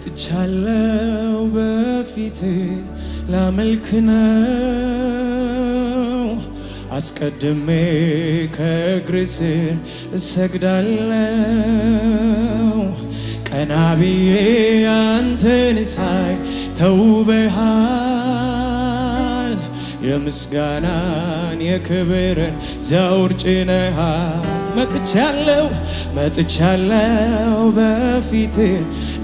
መጥቻለሁ በፊት ላመልክ ነው አስቀድሜ ከእግር ስር እሰግዳለሁ ቀና ብዬ አንተን ሳይ ተውበሃል የምስጋናን የክብርን ዘውድ ጭነሃል መጥቻለሁ በፊት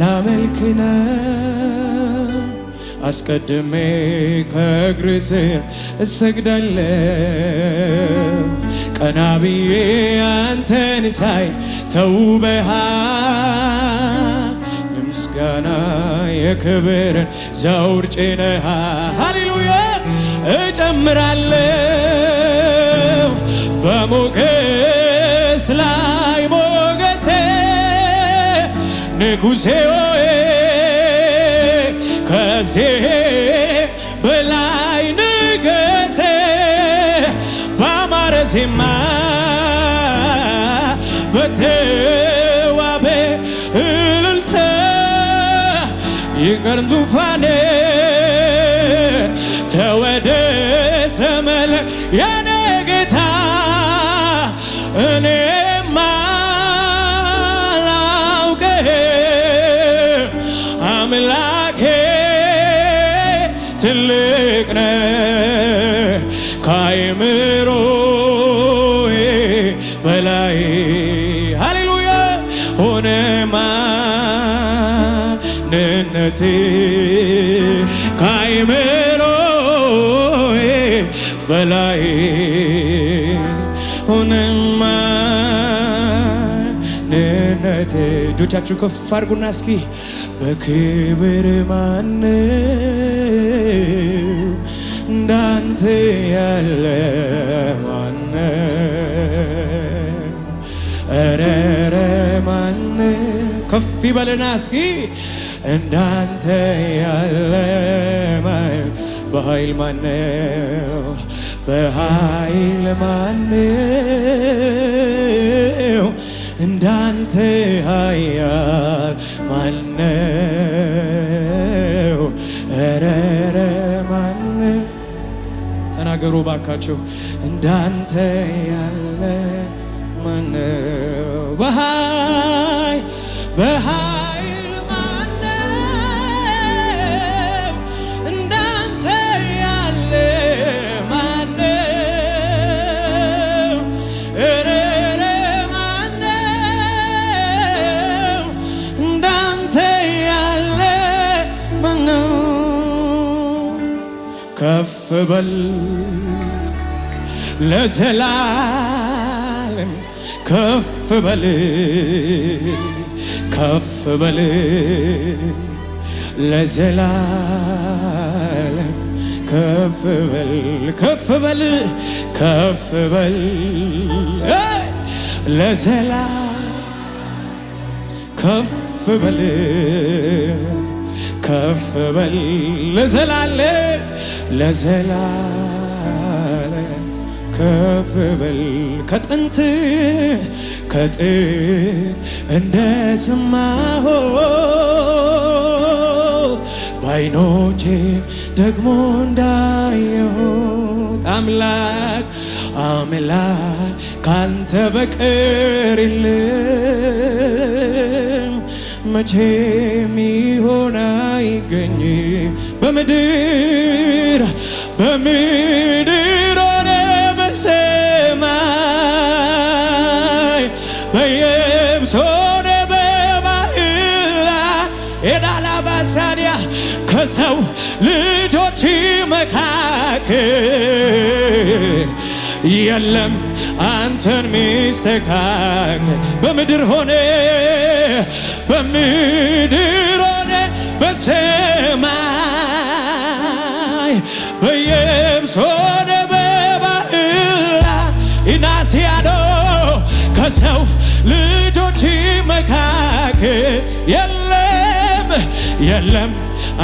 ላመልክ ነው አስቀድሜ ከእግር ስር እሰግዳለሁ ቀና ብዬ አንተን ሳይ ተውበሃል የምስጋና የክብርን ዘውድ ጭነሃል ሃሌሉያ እጨምራለሁ በሞገስ ላይ ሞገሴ ንጉሴ ሆይ ከዚህ በላይ ንገሴ ባማረ ዜማ በተዋበ እልልታ ይቅረም ዙፋኔ ተወደሰ መለክ የኔ ጌታ እኔማ አላውቅም አምላኬ ትልቅ ነህ ከአእምሮዬ በላይ ሃሌሉያ ሆነ ማንነቴ ከአእምሮዬ በላይ ሆነ ማንነቴ እጆቻችሁ ከፍ አድርጉና እስኪ በክብር ማነው እንዳንተ ያለ ማነው እረ ማነው ከፍ ይበልና እስኪ እንዳንተ ያለ በኃይል ማነው በኃይል ማነው እንዳንተ ኃያል ማነው እረ ማነው ተናገሩ ባካችሁ እንዳንተ ያለ ማነው በኃይል ማነው እንዳንተ ያለ ማነው እረ ማነው እንዳንተ ያለ ማነው ከፍ በል ለዘላለም ከፍ በል ለዘላለም ከፍ በል ለዘላለም ከፍ በል ለዘላለም ከፍ በል ከጥንት እንደሰማሁ በዓይኖቼም ደግሞ እንዳየሁት አምላክ ካንተ በቀር የለም መቼም ይሆን አይገኝም በምድር ሆነ በሰማይ በየብስ ሆነ በባህር ላይ የዳላባሳንያ ከሰው ልጆች መካከል የለም አንተን ሚስተካከል በምድር ሆነ በሰማይ በየብስ ሆነ በባህር ላይ ኢናሲያዶ ከሰው ልጆች መካከል የለም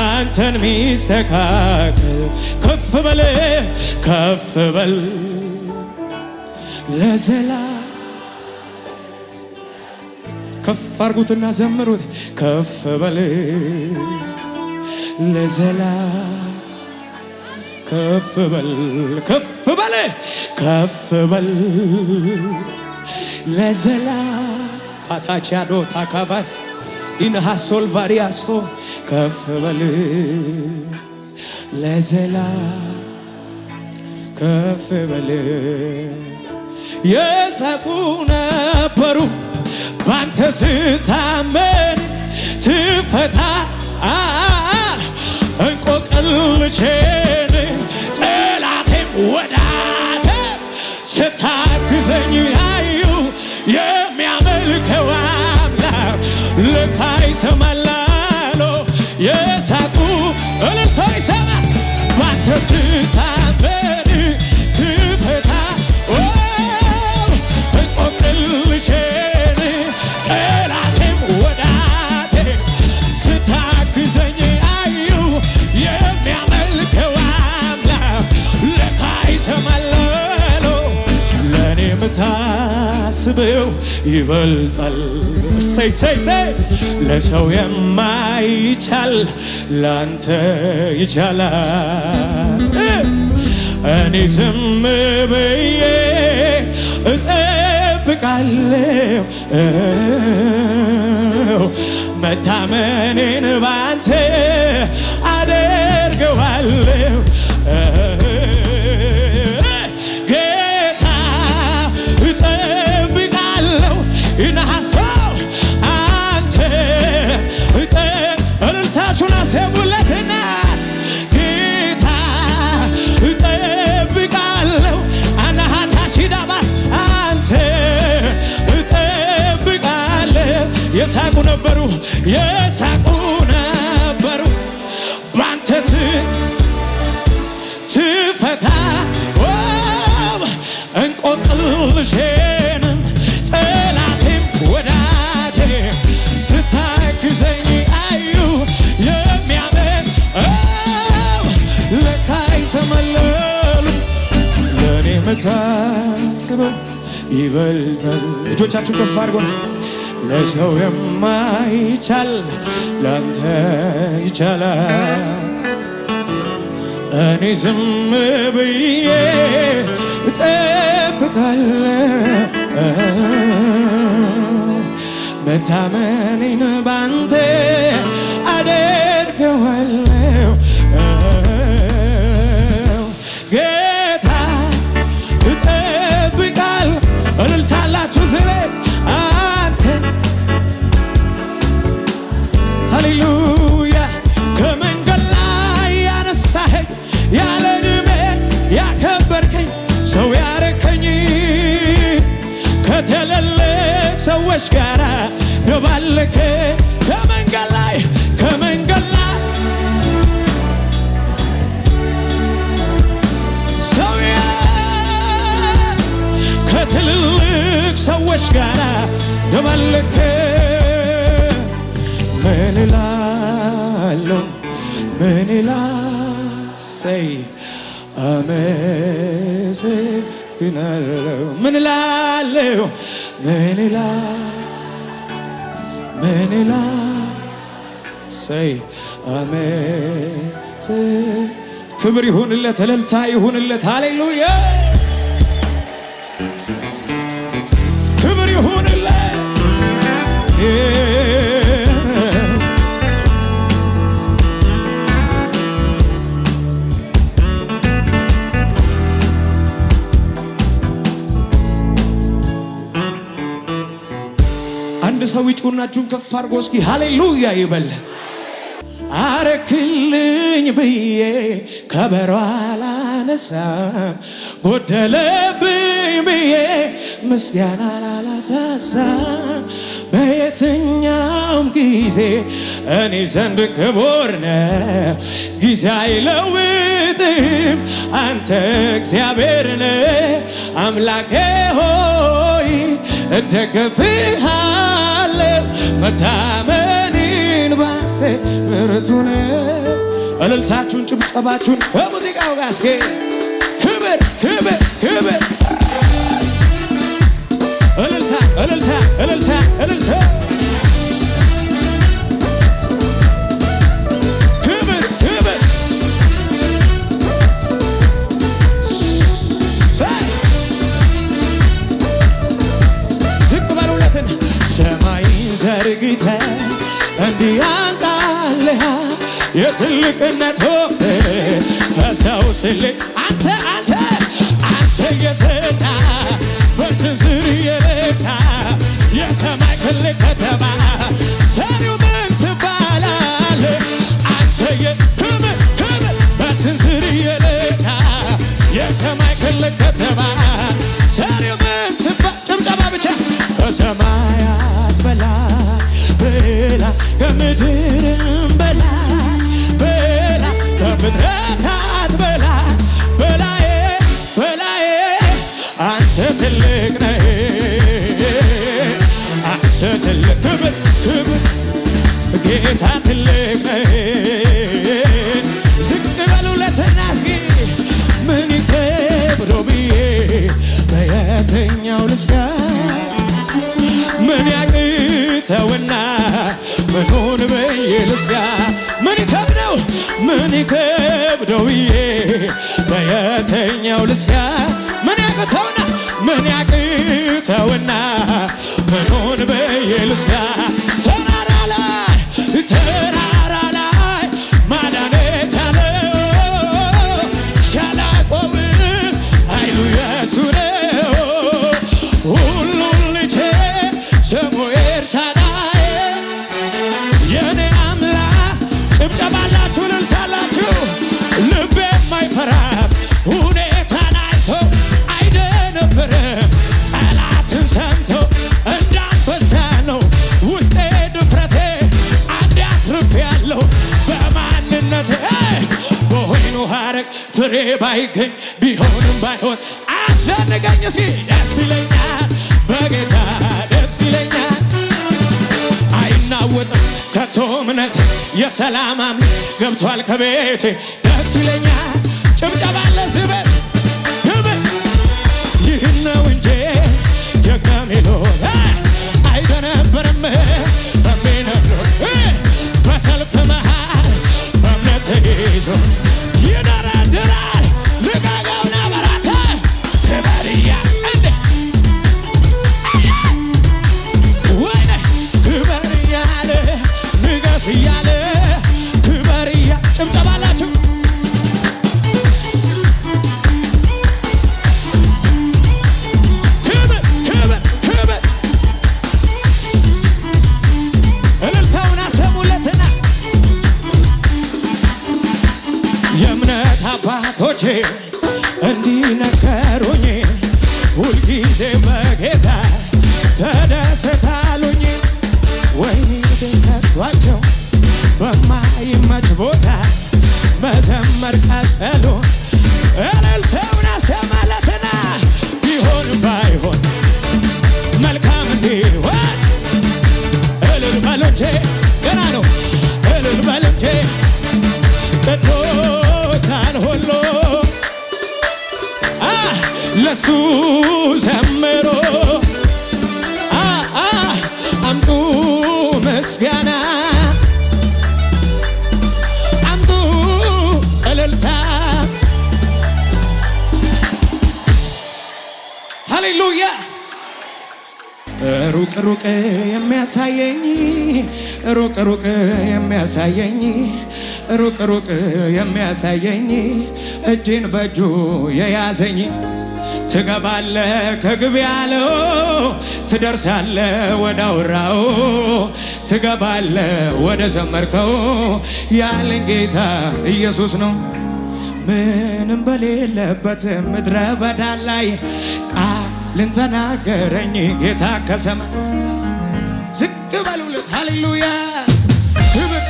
አንተን ሚስተካከል ከፍ በል ከፍ አርጉትና ዘምሩት። ከፍ በል ለዘላ ከፍ በል ከፍ በል ከፍ በል ለዘላ ፓታቻዶ ታካባስ ኢንሃሶል ቫሪያሶ ከፍ በል ለዘላ ከፍ በል የሳቁ ነበሩ ባንተ ስታመን ትፈታ እንቆቅልሼን ጠላቴም ወዳተ ስታግዘኝ ያዩ የሚያመልከው አምላክ ለካ ይሰማል አሉ የሳቁ እልልታ ይሰማ ባንተ ስታመን ትፈታ እንቆቅልሼን ጠላቴም ወዳቴ ስታግዘኝ አዩ የሚያመልከው አምላክ ለካ ይሰማል አሉ ለእኔ የምታስበው ይበልጣል ሰይ ለሰው የማይቻል ላንተ ይቻላል እኔ ዝም ብዬ እጠብቃለሁ መታመኔን ባንተ አደርገዋለሁ ጌታ እጠብቃለሁ ይነሐሶ አንተ እልልታችሁን አሰሙለትና ጌታ እጠብቃለሁ አናሃታሺዳባስ አንተ እጠብቃለሁ የሳቁ ነበሩ ባንተ ትፈታ እንቆቅልሼንም ጠላቴም ወዳጄ ስታግዘኝ አዩ የሚያመን ለካ ይሰማል አሉ ለእኔ የምታስበው ይበልጣል እጆቻችሁ ከፍ አድርጎ ለሰው የማይቻል ላንተ ይቻላል እኔ ዝም ብዬ እጠብቃለሁ መታመኔን ባንተ አደርገዋለሁ ጌታ እጠብቃለሁ እልልታላችሁ ዝቤ አንተ ሃሌሉያ ከመንገድ ላይ ያነሳኸኝ ያለ ዕድሜ ያከበርከኝ ሰው ያረከኝ ከትልልቅ ሰዎች ጋር ደባለከ ከመንገድ ላይ ሰው ከትልልቅ ሰዎች ጋር ደባለከ ምን እላለሁ ሰይ አመሰግናለሁ ምን እላለሁ ሰይ ክብር ይሁንለት እልልታ ይሁንለት ሃሌሉያ ክብር ይሁንለት አንድ ሰው ይጩናችሁን ከፍ አድርጎ እስኪ ሃሌሉያ ይበል አረክልኝ ብዬ ከበሮ አላነሳም ጎደለብኝ ብዬ ምስጋና አላሳሳም በየትኛውም ጊዜ እኔ ዘንድ ክቡር ነህ ጊዜ አይለውጥም አንተ እግዚአብሔር ነህ አምላኬ ሆይ እደገፍሃለሁ መታመኔን ባንተ ብርቱ ነው እልልታችሁን ጭብጨባችሁን ከሙዚቃው ጋር እስኪ ክብር እልልታ ዘርግተ እንዲያንቃልሃ የትልቅነቱ ከሰው ስልክ አንተ የሰጣ በስንዝር የለካ የሰማይ ክልል ከተማ ሰሪው ምን ትባላል? አንተ የክብር በስንዝር የለካ የሰማይ ክልል ከተማ ሰሪው ምን ትባል? ጭብጨባ ብቻ ከሰማያት በላይ ከምድርም በላይ ከፍጥረታት በላይ አንተ ትልቅ ነህ። አንተ ትልቅ ክብር ጌታ ትልቅ ነህ። ዝቅ በሉለትና እስኪ ምን ይከብደው ብዬ በየትኛው ልስጋ ምን ያቅተውና ምኑን ብዬ ልስጋ ምን ይከብደው ብዬ በየትኛው ልስጋ ምን ያቅተውና ምኑን ብዬ ልስጋ ተራራ ላይ ማዳን የቻለው ሸለቆው ኃይሉ የእሱ ነው። ሁሉን ሊችል ስሙ ኤልሻዳይ የኔ አምላክ ጭብጨባላችሁ እልልታላችሁ ልቤ የማይፈራም ሁኔታን አይቶ አይደነብርም ጠላትን ሰምቶ እንዳንበሳ ነው ውስጤ ድፍረቴ አንዴ አትርፌያለሁ በማንነቴ በወይኑ ሐረግ ፍሬ ባይገኝ ቢሆንም ባይሆን አስደንቀኝ እስኪ ደስ ይለኛል በጌታ ደስ ይለኛል አይናወጥም ከቶ እምነቴ የሰላም አምላክ ገብቷል ከቤቴ ደስ ይለኛል ጭብጨባ ለስበት ክብር ይህን ነው እንጂ ጀግና ሚሉት አይደነበርም በሚነግሩት በሰልፍ መሃል በእምነት ተይዞ ይደረድራል ልጋጋውና በራተ ክበርያ እንደ ወይኔ ክበር እያለ ንገስ እያለ ክበር እያ ጭብጨባላችሁ እልልታውን አሰሙለትና የእምነት አባቶቼ እንዲነገሩኝ ሁልጊዜ በጌታ ተደሰታሉኝ ወይኔ ከቷቸው በማይመች ቦታ መዘመር ቀጠሉ እልልታውን አሰማለትና ቢሆን ባይሆን መልካም እንዲሆን እልል በሉ እንጂ ገና ነው እልል በሉ እንጂ ቅዱሳን ሁሉ ለሱ ዘምሮ አምጡ ምስጋና አምጡ እልልታ ሃሌሉያ ሩቅ የሚያሳየኝ ሩቅ የሚያሳየኝ እጅን በእጁ የያዘኝ ትገባለ ከግብ ያለው ትደርሳለ ወደ አውራው ትገባለ ወደ ዘመርከው ያለኝ ጌታ ኢየሱስ ነው። ምንም በሌለበት ምድረ በዳ ላይ ቃልን ተናገረኝ ጌታ ከሰማይ ዝቅ በሉለት ሃሌሉያ ክብር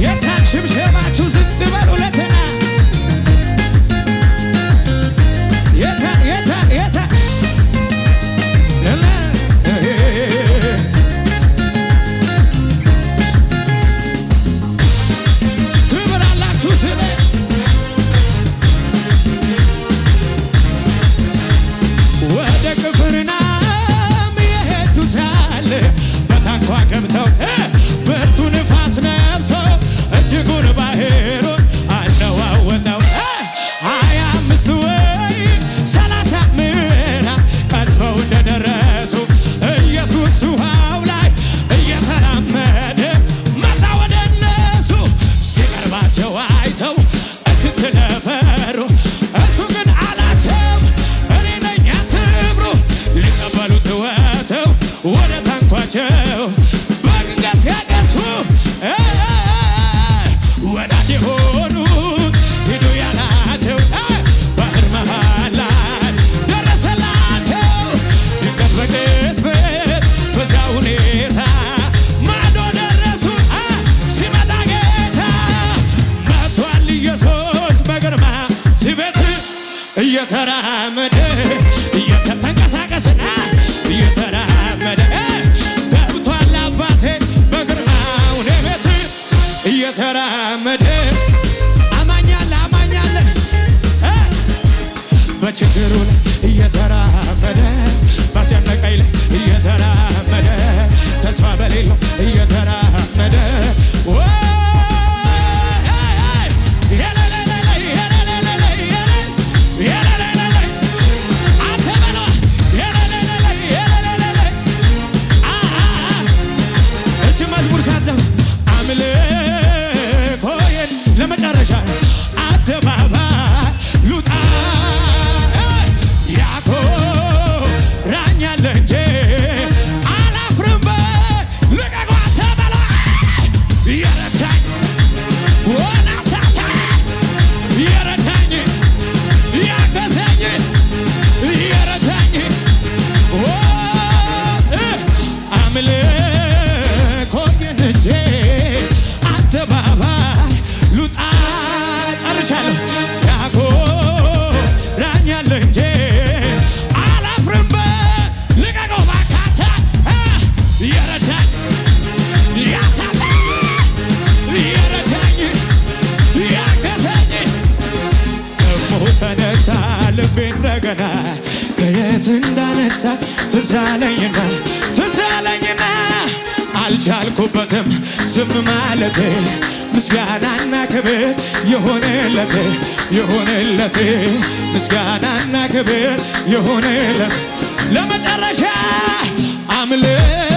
የታን ሽብሸባችሁ ዝቅ በሉለትና የታን ክብር አላችሁ ስለ ወደ ቅፍርናሆም የሄዱ ሳለ በታንኳ ገብተው ብርቱ ንፋስ ነፍሶ እጅጉን ባህሩን አነዋ እየተራመደ እየተንቀሳቀሰና እየተራመደ ገብቷል አባቴ በግርማው ቤት እየተራመደ አማኛለ በችግሩ ላይ እየተራመደ ባስጨነቀኝ ላይ እየተራመደ ተስፋ በሌለው እየተራመደ ለመጨረሻ አደባባይ ሉጣ ያኮራኛል እንጂ አላፍርም ልቀቋት በላ የረዳኝ ወናሳታ የረዳኝ ያገዘኝ የረዳኝ አምልኮዬን ይዤ አደባባይ ሉጣ ጨርሻለሁ ያኮራኛል እንጂ አላፍርም ልቀቀው ባካታ የረዳኝ ያታታ የረዳኝ ያገዘኝ ደሞ ተነሳ ልቤ እንደገና ከየት እንዳነሳ ትዝ አለኝና አልቻልኩበትም ዝም ማለቴ ምስጋናና ክብር የሆነለት ምስጋናና ክብር የሆነለት ለመጨረሻ አምልክ